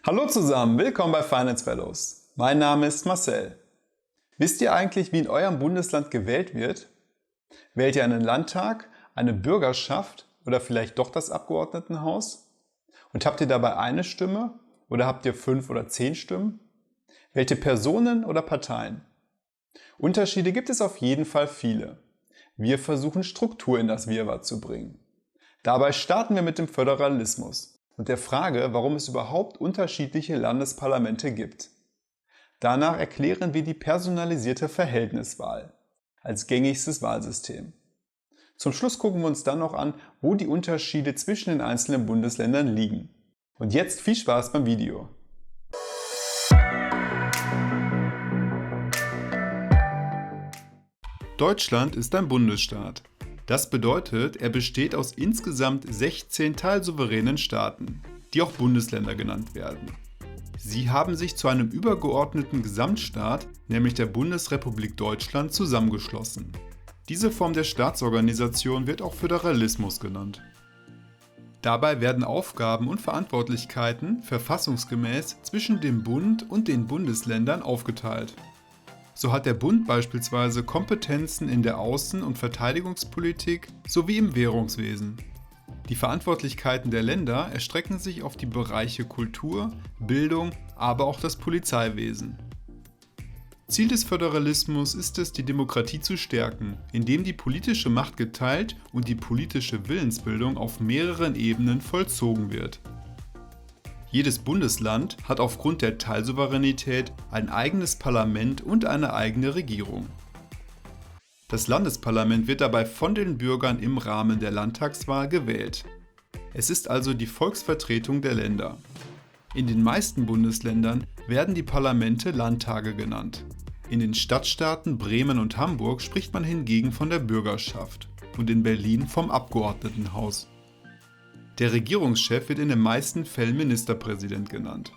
Hallo zusammen, willkommen bei Finance Fellows. Mein Name ist Marcel. Wisst ihr eigentlich, wie in eurem Bundesland gewählt wird? Wählt ihr einen Landtag, eine Bürgerschaft oder vielleicht doch das Abgeordnetenhaus? Und habt ihr dabei eine Stimme oder habt ihr 5 oder 10 Stimmen? Wählt ihr Personen oder Parteien? Unterschiede gibt es auf jeden Fall viele. Wir versuchen Struktur in das Wirrwarr zu bringen. Dabei starten wir mit dem Föderalismus und der Frage, warum es überhaupt unterschiedliche Landesparlamente gibt. Danach erklären wir die personalisierte Verhältniswahl als gängigstes Wahlsystem. Zum Schluss gucken wir uns dann noch an, wo die Unterschiede zwischen den einzelnen Bundesländern liegen. Und jetzt viel Spaß beim Video! Deutschland ist ein Bundesstaat. Das bedeutet, er besteht aus insgesamt 16 teilsouveränen Staaten, die auch Bundesländer genannt werden. Sie haben sich zu einem übergeordneten Gesamtstaat, nämlich der Bundesrepublik Deutschland, zusammengeschlossen. Diese Form der Staatsorganisation wird auch Föderalismus genannt. Dabei werden Aufgaben und Verantwortlichkeiten verfassungsgemäß zwischen dem Bund und den Bundesländern aufgeteilt. So hat der Bund beispielsweise Kompetenzen in der Außen- und Verteidigungspolitik sowie im Währungswesen. Die Verantwortlichkeiten der Länder erstrecken sich auf die Bereiche Kultur, Bildung, aber auch das Polizeiwesen. Ziel des Föderalismus ist es, die Demokratie zu stärken, indem die politische Macht geteilt und die politische Willensbildung auf mehreren Ebenen vollzogen wird. Jedes Bundesland hat aufgrund der Teilsouveränität ein eigenes Parlament und eine eigene Regierung. Das Landesparlament wird dabei von den Bürgern im Rahmen der Landtagswahl gewählt. Es ist also die Volksvertretung der Länder. In den meisten Bundesländern werden die Parlamente Landtage genannt. In den Stadtstaaten Bremen und Hamburg spricht man hingegen von der Bürgerschaft und in Berlin vom Abgeordnetenhaus. Der Regierungschef wird in den meisten Fällen Ministerpräsident genannt.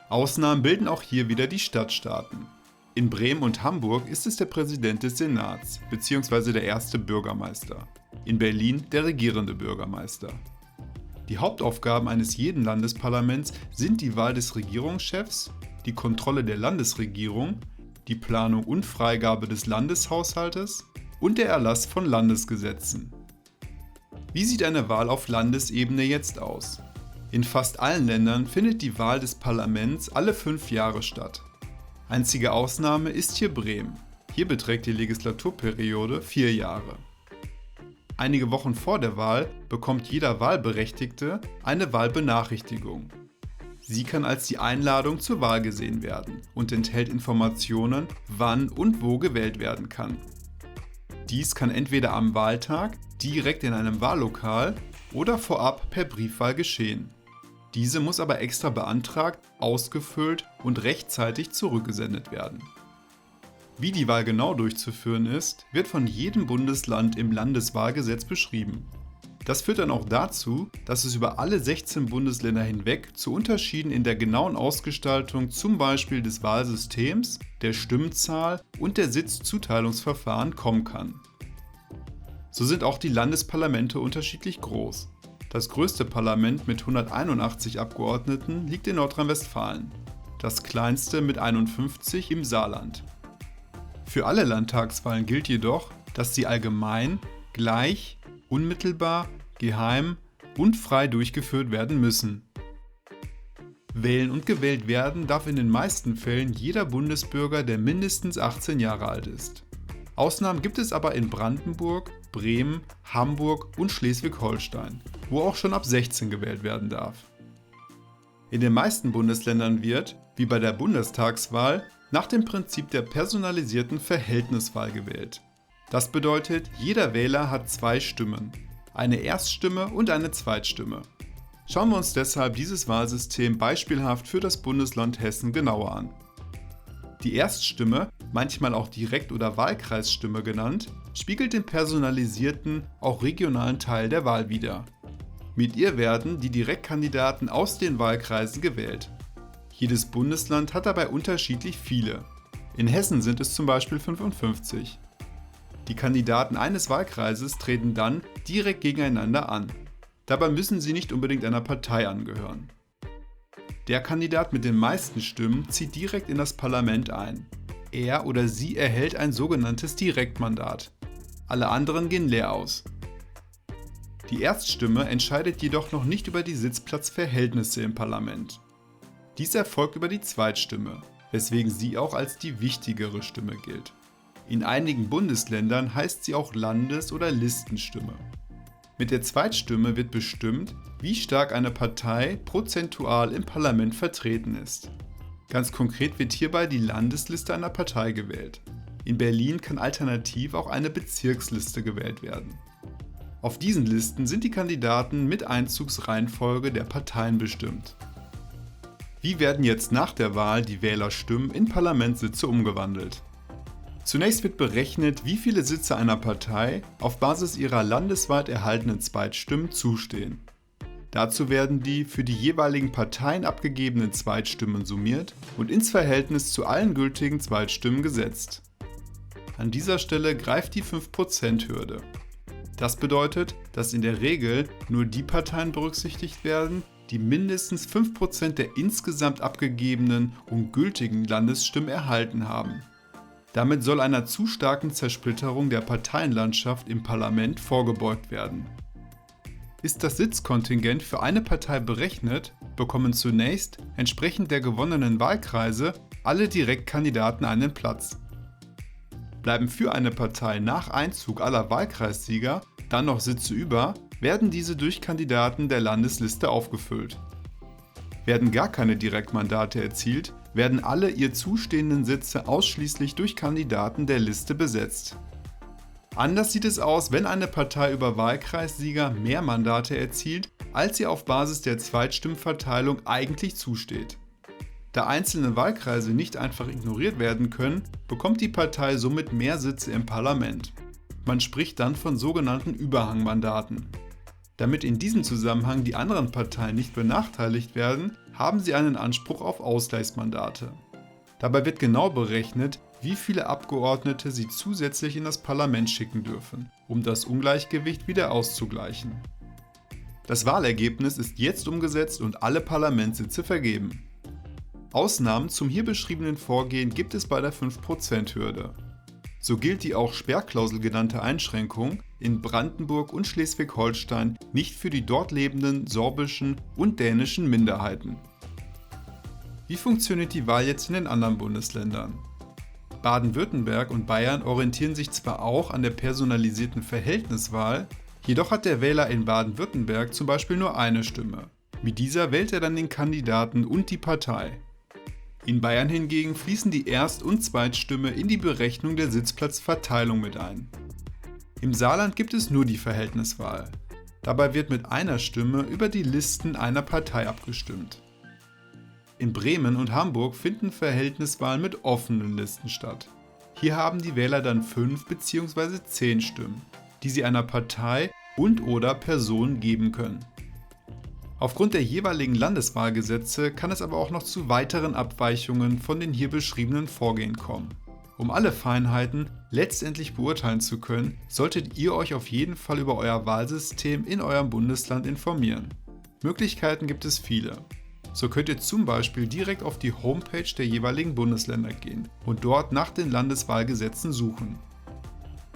Ausnahmen bilden auch hier wieder die Stadtstaaten. In Bremen und Hamburg ist es der Präsident des Senats bzw. der erste Bürgermeister. In Berlin der regierende Bürgermeister. Die Hauptaufgaben eines jeden Landesparlaments sind die Wahl des Regierungschefs, die Kontrolle der Landesregierung, die Planung und Freigabe des Landeshaushaltes und der Erlass von Landesgesetzen. Wie sieht eine Wahl auf Landesebene jetzt aus? In fast allen Ländern findet die Wahl des Parlaments alle 5 Jahre statt. Einzige Ausnahme ist hier Bremen. Hier beträgt die Legislaturperiode 4 Jahre. Einige Wochen vor der Wahl bekommt jeder Wahlberechtigte eine Wahlbenachrichtigung. Sie kann als die Einladung zur Wahl gesehen werden und enthält Informationen, wann und wo gewählt werden kann. Dies kann entweder am Wahltag, direkt in einem Wahllokal oder vorab per Briefwahl geschehen. Diese muss aber extra beantragt, ausgefüllt und rechtzeitig zurückgesendet werden. Wie die Wahl genau durchzuführen ist, wird von jedem Bundesland im Landeswahlgesetz beschrieben. Das führt dann auch dazu, dass es über alle 16 Bundesländer hinweg zu Unterschieden in der genauen Ausgestaltung zum Beispiel des Wahlsystems, der Stimmzahl und der Sitzzuteilungsverfahren kommen kann. So sind auch die Landesparlamente unterschiedlich groß. Das größte Parlament mit 181 Abgeordneten liegt in Nordrhein-Westfalen, das kleinste mit 51 im Saarland. Für alle Landtagswahlen gilt jedoch, dass sie allgemein, gleich, unmittelbar, geheim und frei durchgeführt werden müssen. Wählen und gewählt werden darf in den meisten Fällen jeder Bundesbürger, der mindestens 18 Jahre alt ist. Ausnahmen gibt es aber in Brandenburg, Bremen, Hamburg und Schleswig-Holstein, wo auch schon ab 16 gewählt werden darf. In den meisten Bundesländern wird, wie bei der Bundestagswahl, nach dem Prinzip der personalisierten Verhältniswahl gewählt. Das bedeutet, jeder Wähler hat 2 Stimmen, eine Erststimme und eine Zweitstimme. Schauen wir uns deshalb dieses Wahlsystem beispielhaft für das Bundesland Hessen genauer an. Die Erststimme, manchmal auch Direkt- oder Wahlkreisstimme genannt, spiegelt den personalisierten, auch regionalen Teil der Wahl wider. Mit ihr werden die Direktkandidaten aus den Wahlkreisen gewählt. Jedes Bundesland hat dabei unterschiedlich viele. In Hessen sind es zum Beispiel 55. Die Kandidaten eines Wahlkreises treten dann direkt gegeneinander an. Dabei müssen sie nicht unbedingt einer Partei angehören. Der Kandidat mit den meisten Stimmen zieht direkt in das Parlament ein. Er oder sie erhält ein sogenanntes Direktmandat. Alle anderen gehen leer aus. Die Erststimme entscheidet jedoch noch nicht über die Sitzplatzverhältnisse im Parlament. Dies erfolgt über die Zweitstimme, weswegen sie auch als die wichtigere Stimme gilt. In einigen Bundesländern heißt sie auch Landes- oder Listenstimme. Mit der Zweitstimme wird bestimmt, wie stark eine Partei prozentual im Parlament vertreten ist. Ganz konkret wird hierbei die Landesliste einer Partei gewählt. In Berlin kann alternativ auch eine Bezirksliste gewählt werden. Auf diesen Listen sind die Kandidaten mit Einzugsreihenfolge der Parteien bestimmt. Wie werden jetzt nach der Wahl die Wählerstimmen in Parlamentssitze umgewandelt? Zunächst wird berechnet, wie viele Sitze einer Partei auf Basis ihrer landesweit erhaltenen Zweitstimmen zustehen. Dazu werden die für die jeweiligen Parteien abgegebenen Zweitstimmen summiert und ins Verhältnis zu allen gültigen Zweitstimmen gesetzt. An dieser Stelle greift die 5%-Hürde. Das bedeutet, dass in der Regel nur die Parteien berücksichtigt werden, die mindestens 5% der insgesamt abgegebenen und gültigen Landesstimmen erhalten haben. Damit soll einer zu starken Zersplitterung der Parteienlandschaft im Parlament vorgebeugt werden. Ist das Sitzkontingent für eine Partei berechnet, bekommen zunächst, entsprechend der gewonnenen Wahlkreise, alle Direktkandidaten einen Platz. Bleiben für eine Partei nach Einzug aller Wahlkreissieger dann noch Sitze über, werden diese durch Kandidaten der Landesliste aufgefüllt. Werden gar keine Direktmandate erzielt, werden alle ihr zustehenden Sitze ausschließlich durch Kandidaten der Liste besetzt. Anders sieht es aus, wenn eine Partei über Wahlkreissieger mehr Mandate erzielt, als ihr auf Basis der Zweitstimmenverteilung eigentlich zusteht. Da einzelne Wahlkreise nicht einfach ignoriert werden können, bekommt die Partei somit mehr Sitze im Parlament. Man spricht dann von sogenannten Überhangmandaten. Damit in diesem Zusammenhang die anderen Parteien nicht benachteiligt werden, haben sie einen Anspruch auf Ausgleichsmandate. Dabei wird genau berechnet, wie viele Abgeordnete sie zusätzlich in das Parlament schicken dürfen, um das Ungleichgewicht wieder auszugleichen. Das Wahlergebnis ist jetzt umgesetzt und alle Parlamentssitze vergeben. Ausnahmen zum hier beschriebenen Vorgehen gibt es bei der 5%-Hürde. So gilt die auch Sperrklausel genannte Einschränkung in Brandenburg und Schleswig-Holstein nicht für die dort lebenden sorbischen und dänischen Minderheiten. Wie funktioniert die Wahl jetzt in den anderen Bundesländern? Baden-Württemberg und Bayern orientieren sich zwar auch an der personalisierten Verhältniswahl, jedoch hat der Wähler in Baden-Württemberg zum Beispiel nur eine Stimme. Mit dieser wählt er dann den Kandidaten und die Partei. In Bayern hingegen fließen die Erst- und Zweitstimme in die Berechnung der Sitzplatzverteilung mit ein. Im Saarland gibt es nur die Verhältniswahl. Dabei wird mit einer Stimme über die Listen einer Partei abgestimmt. In Bremen und Hamburg finden Verhältniswahlen mit offenen Listen statt. Hier haben die Wähler dann 5 bzw. 10 Stimmen, die sie einer Partei und/oder Person geben können. Aufgrund der jeweiligen Landeswahlgesetze kann es aber auch noch zu weiteren Abweichungen von den hier beschriebenen Vorgehen kommen. Um alle Feinheiten letztendlich beurteilen zu können, solltet ihr euch auf jeden Fall über euer Wahlsystem in eurem Bundesland informieren. Möglichkeiten gibt es viele. So könnt ihr zum Beispiel direkt auf die Homepage der jeweiligen Bundesländer gehen und dort nach den Landeswahlgesetzen suchen.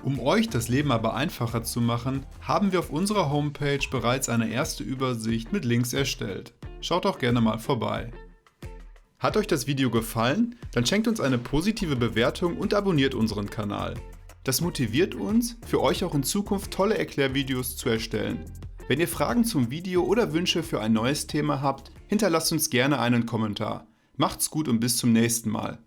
Um euch das Leben aber einfacher zu machen, haben wir auf unserer Homepage bereits eine erste Übersicht mit Links erstellt. Schaut doch gerne mal vorbei. Hat euch das Video gefallen? Dann schenkt uns eine positive Bewertung und abonniert unseren Kanal. Das motiviert uns, für euch auch in Zukunft tolle Erklärvideos zu erstellen. Wenn ihr Fragen zum Video oder Wünsche für ein neues Thema habt, hinterlasst uns gerne einen Kommentar. Macht's gut und bis zum nächsten Mal.